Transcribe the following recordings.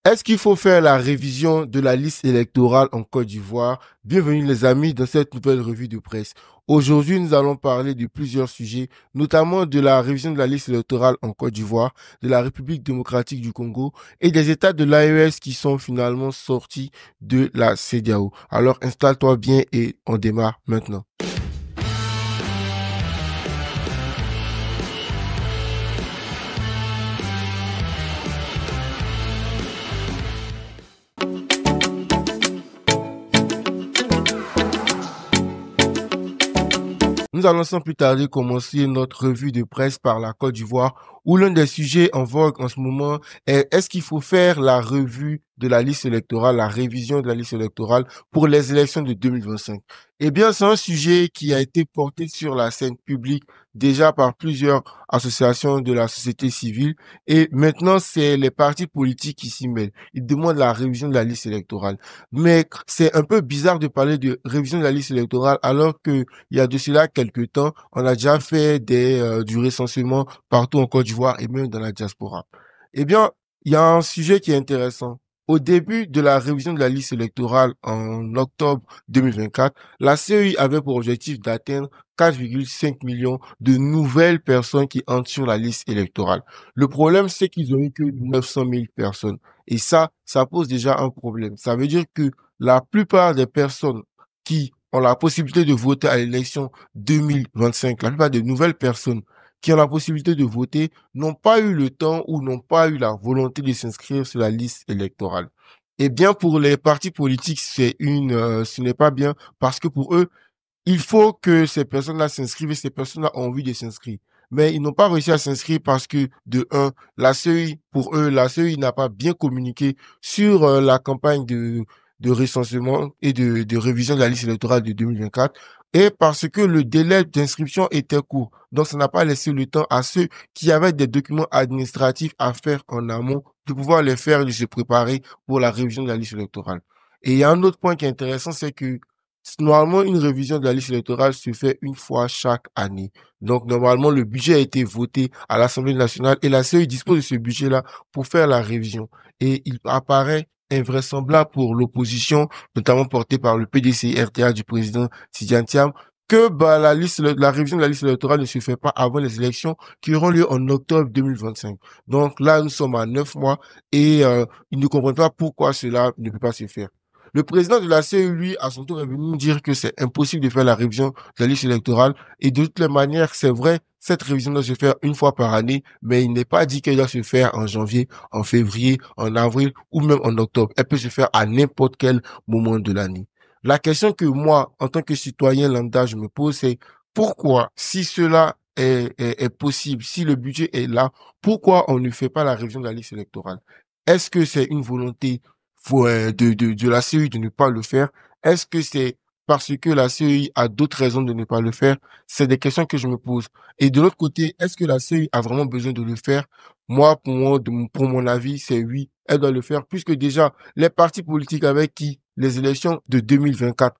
Est-ce qu'il faut faire la révision de la liste électorale en Côte d'Ivoire? Bienvenue les amis dans cette nouvelle revue de presse. Aujourd'hui, nous allons parler de plusieurs sujets, notamment de la révision de la liste électorale en Côte d'Ivoire, de la République démocratique du Congo et des États de l'AES qui sont finalement sortis de la CEDEAO. Alors installe-toi bien et on démarre maintenant. Nous allons sans plus tarder commencer notre revue de presse par la Côte d'Ivoire, où l'un des sujets en vogue en ce moment est qu'il faut faire la revue de la liste électorale, la révision de la liste électorale pour les élections de 2025. Eh bien, c'est un sujet qui a été porté sur la scène publique déjà par plusieurs associations de la société civile et maintenant c'est les partis politiques qui s'y mêlent. Ils demandent la révision de la liste électorale. Mais c'est un peu bizarre de parler de révision de la liste électorale alors que il y a de cela quelques temps, on a déjà fait du recensement partout en Côte d'Ivoire et même dans la diaspora. Eh bien, il y a un sujet qui est intéressant. Au début de la révision de la liste électorale en octobre 2024, la CEI avait pour objectif d'atteindre 4,5 millions de nouvelles personnes qui entrent sur la liste électorale. Le problème, c'est qu'ils ont eu que 900 000 personnes. Et ça pose déjà un problème. Ça veut dire que la plupart des personnes qui ont la possibilité de voter à l'élection 2025, la plupart des nouvelles personnes qui ont la possibilité de voter n'ont pas eu le temps ou n'ont pas eu la volonté de s'inscrire sur la liste électorale. Eh bien, pour les partis politiques, ce n'est pas bien parce que pour eux, il faut que ces personnes-là s'inscrivent et ces personnes-là ont envie de s'inscrire. Mais ils n'ont pas réussi à s'inscrire parce que, de un, la CEI, pour eux, la CEI n'a pas bien communiqué sur la campagne de recensement et de révision de la liste électorale de 2024 et parce que le délai d'inscription était court. Donc, ça n'a pas laissé le temps à ceux qui avaient des documents administratifs à faire en amont de pouvoir les faire et de se préparer pour la révision de la liste électorale. Et il y a un autre point qui est intéressant, c'est que normalement, une révision de la liste électorale se fait une fois chaque année. Donc, normalement, le budget a été voté à l'Assemblée nationale et la CEI dispose de ce budget-là pour faire la révision. Et il apparaît invraisemblable pour l'opposition, notamment portée par le PDC-RTA du président Tidjane Thiam, que la révision de la liste électorale ne se fait pas avant les élections qui auront lieu en octobre 2025. Donc là, nous sommes à 9 mois et ils ne comprennent pas pourquoi cela ne peut pas se faire. Le président de la CEI, lui, à son tour, est venu nous dire que c'est impossible de faire la révision de la liste électorale. Et de toutes les manières, c'est vrai, cette révision doit se faire une fois par année, mais il n'est pas dit qu'elle doit se faire en janvier, en février, en avril ou même en octobre. Elle peut se faire à n'importe quel moment de l'année. La question que moi, en tant que citoyen lambda, je me pose, c'est pourquoi, si cela est possible, si le budget est là, pourquoi on ne fait pas la révision de la liste électorale? Est-ce que c'est une volonté de la CEI de ne pas le faire? Est-ce que c'est parce que la CEI a d'autres raisons de ne pas le faire? C'est des questions que je me pose. Et de l'autre côté, est-ce que la CEI a vraiment besoin de le faire? Moi, pour mon avis, c'est oui, elle doit le faire, puisque déjà, les partis politiques avec qui les élections de 2024,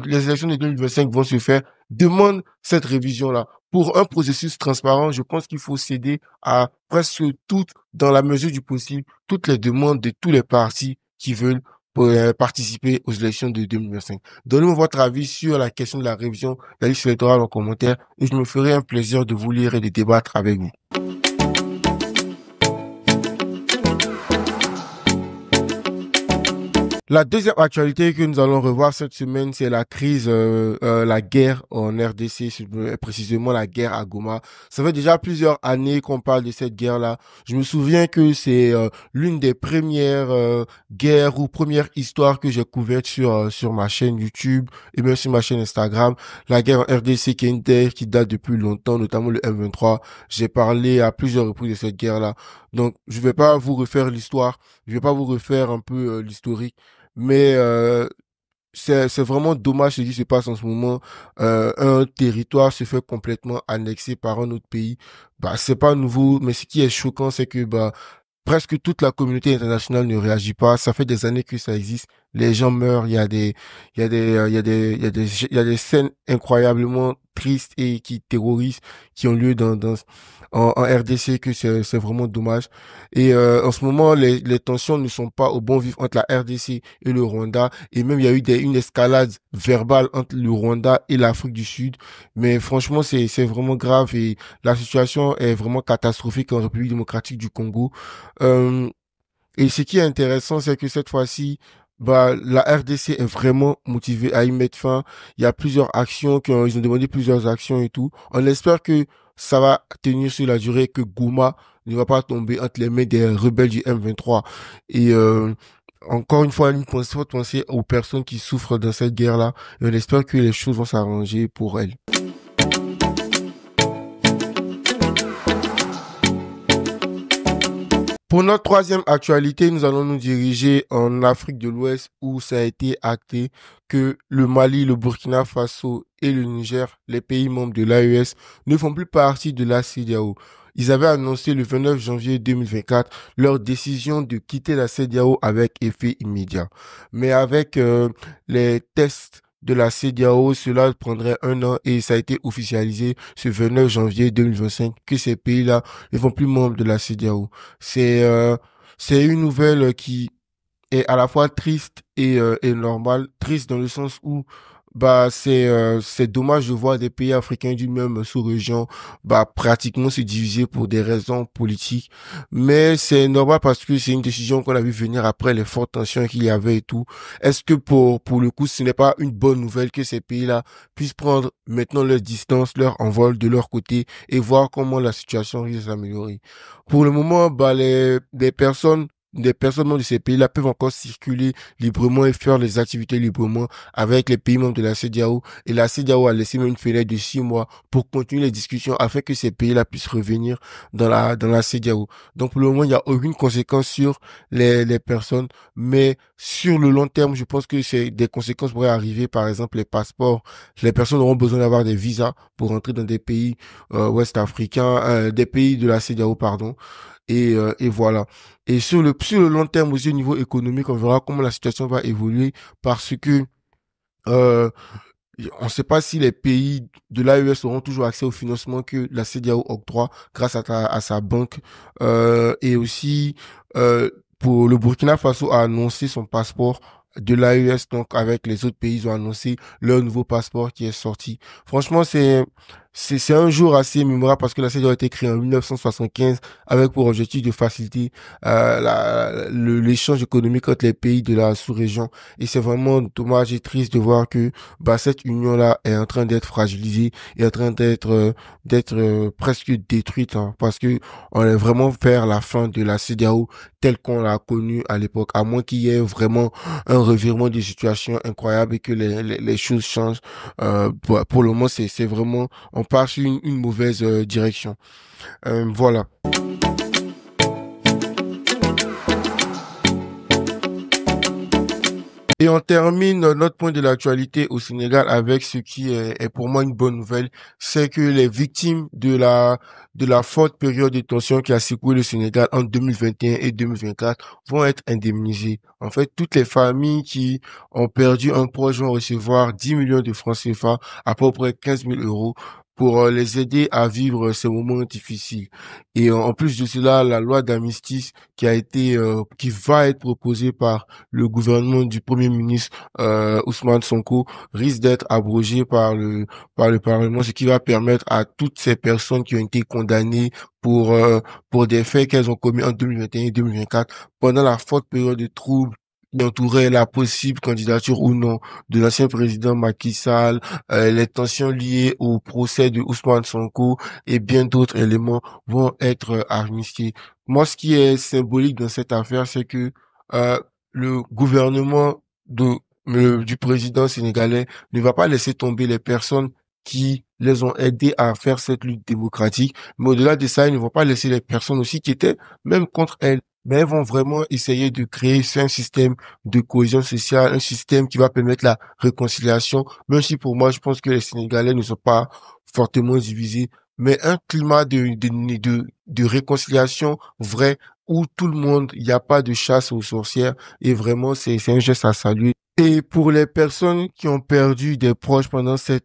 les élections de 2025 vont se faire, demandent cette révision-là. Pour un processus transparent, je pense qu'il faut céder à presque toutes, dans la mesure du possible, toutes les demandes de tous les partis qui veulent participer aux élections de 2025. Donnez-moi votre avis sur la question de la révision de la liste électorale en commentaire et je me ferai un plaisir de vous lire et de débattre avec vous. La deuxième actualité que nous allons revoir cette semaine, c'est la crise, la guerre en RDC, précisément la guerre à Goma. Ça fait déjà plusieurs années qu'on parle de cette guerre-là. Je me souviens que c'est l'une des premières guerres ou premières histoires que j'ai couvertes sur ma chaîne YouTube et même sur ma chaîne Instagram. La guerre en RDC qui est une guerre qui date depuis longtemps, notamment le M23. J'ai parlé à plusieurs reprises de cette guerre-là. Donc, je vais pas vous refaire l'histoire. Je vais pas vous refaire un peu l'historique. Mais c'est vraiment dommage ce qui se passe en ce moment. Un territoire se fait complètement annexer par un autre pays. Bah, c'est pas nouveau, mais ce qui est choquant, c'est que presque toute la communauté internationale ne réagit pas. Ça fait des années que ça existe. Les gens meurent. Il y a des scènes incroyablement tristes et qui terrorisent qui ont lieu en RDC que c'est vraiment dommage. Et en ce moment, les tensions ne sont pas au bon vivre entre la RDC et le Rwanda. Et même, il y a eu une escalade verbale entre le Rwanda et l'Afrique du Sud. Mais franchement, c'est vraiment grave et la situation est vraiment catastrophique en République démocratique du Congo. Euh, et ce qui est intéressant, c'est que cette fois-ci, bah, la RDC est vraiment motivée à y mettre fin. Il y a plusieurs actions ils ont demandé plusieurs actions et tout. On espère que ça va tenir sur la durée, que Goma ne va pas tomber entre les mains des rebelles du M23. Et encore une fois, faut penser aux personnes qui souffrent dans cette guerre-là. Et on espère que les choses vont s'arranger pour elles. Pour notre troisième actualité, nous allons nous diriger en Afrique de l'Ouest où ça a été acté que le Mali, le Burkina Faso et le Niger, les pays membres de l'AES, ne font plus partie de la CEDEAO. Ils avaient annoncé le 29 janvier 2024 leur décision de quitter la CEDEAO avec effet immédiat. Mais avec les tests de la CEDEAO, cela prendrait un an et ça a été officialisé ce 29 janvier 2025 que ces pays-là ne font plus membres de la CEDEAO. C'est c'est une nouvelle qui est à la fois triste et normale. Triste dans le sens où bah c'est dommage de voir des pays africains d'une même sous-région bah pratiquement se diviser pour des raisons politiques, mais c'est normal parce que c'est une décision qu'on a vu venir après les fortes tensions qu'il y avait et tout. Est-ce que pour le coup ce n'est pas une bonne nouvelle que ces pays-là puissent prendre maintenant leur distance, leur envol de leur côté et voir comment la situation risque de s'améliorer? Pour le moment, bah des personnes membres de ces pays-là peuvent encore circuler librement et faire les activités librement avec les pays membres de la CEDEAO. Et la CEDEAO a laissé même une fenêtre de 6 mois pour continuer les discussions afin que ces pays-là puissent revenir dans la CEDEAO. Donc, pour le moment, il n'y a aucune conséquence sur les personnes, mais sur le long terme, je pense que des conséquences pourraient arriver. Par exemple, les passeports. Les personnes auront besoin d'avoir des visas pour entrer dans des pays, ouest africains, des pays de la CEDEAO, pardon. Et voilà. Et sur le long terme aussi au niveau économique, on verra comment la situation va évoluer parce que euh, on ne sait pas si les pays de l'AES auront toujours accès au financement que la CEDEAO octroie grâce à sa banque. Et aussi, pour le Burkina Faso a annoncé son passeport de l'AES, donc avec les autres pays, ils ont annoncé leur nouveau passeport qui est sorti. Franchement, c'est un jour assez mémorable parce que la CEDEAO a été créée en 1975 avec pour objectif de faciliter l'échange économique entre les pays de la sous-région. Et c'est vraiment dommage et triste de voir que bah, cette union-là est en train d'être fragilisée et en train d'être presque détruite hein, parce que on est vraiment vers la fin de la CEDEAO telle qu'on l'a connue à l'époque, à moins qu'il y ait vraiment un revirement de situation incroyable et que les choses changent. Pour le moment, c'est vraiment on part sur une mauvaise direction. Voilà. Et on termine notre point de l'actualité au Sénégal avec ce qui est pour moi une bonne nouvelle, c'est que les victimes de la forte période de tension qui a secoué le Sénégal en 2021 et 2024 vont être indemnisées. En fait, toutes les familles qui ont perdu un proche vont recevoir 10 millions de francs CFA, à peu près 15 000 euros, pour les aider à vivre ces moments difficiles. Et en plus de cela, la loi d'amnistie qui va être proposée par le gouvernement du Premier ministre Ousmane Sonko risque d'être abrogé par le Parlement, ce qui va permettre à toutes ces personnes qui ont été condamnées pour des faits qu'elles ont commis en 2021 et 2024 pendant la forte période de troubles qui entourait la possible candidature ou non de l'ancien président Macky Sall, les tensions liées au procès de Ousmane Sonko et bien d'autres éléments vont être amnistiés. Moi, ce qui est symbolique dans cette affaire, c'est que euh, le gouvernement du président sénégalais ne va pas laisser tomber les personnes qui les ont aidés à faire cette lutte démocratique. Mais au-delà de ça, ils ne vont pas laisser les personnes aussi qui étaient même contre elles. Mais elles vont vraiment essayer de créer un système de cohésion sociale, un système qui va permettre la réconciliation. Même si pour moi, je pense que les Sénégalais ne sont pas fortement divisés, mais un climat de réconciliation vrai où tout le monde, il n'y a pas de chasse aux sorcières et vraiment c'est un geste à saluer. Et pour les personnes qui ont perdu des proches pendant ces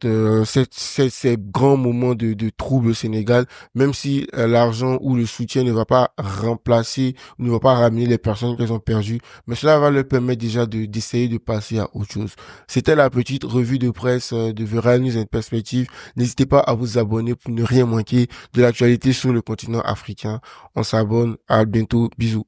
grands moments de trouble au Sénégal, même si l'argent ou le soutien ne va pas remplacer, ne va pas ramener les personnes qu'elles ont perdues, mais cela va leur permettre déjà d'essayer de passer à autre chose. C'était la petite revue de presse de The Real News and Perspective. N'hésitez pas à vous abonner pour ne rien manquer de l'actualité sur le continent africain. On s'abonne. À bientôt. Bisous.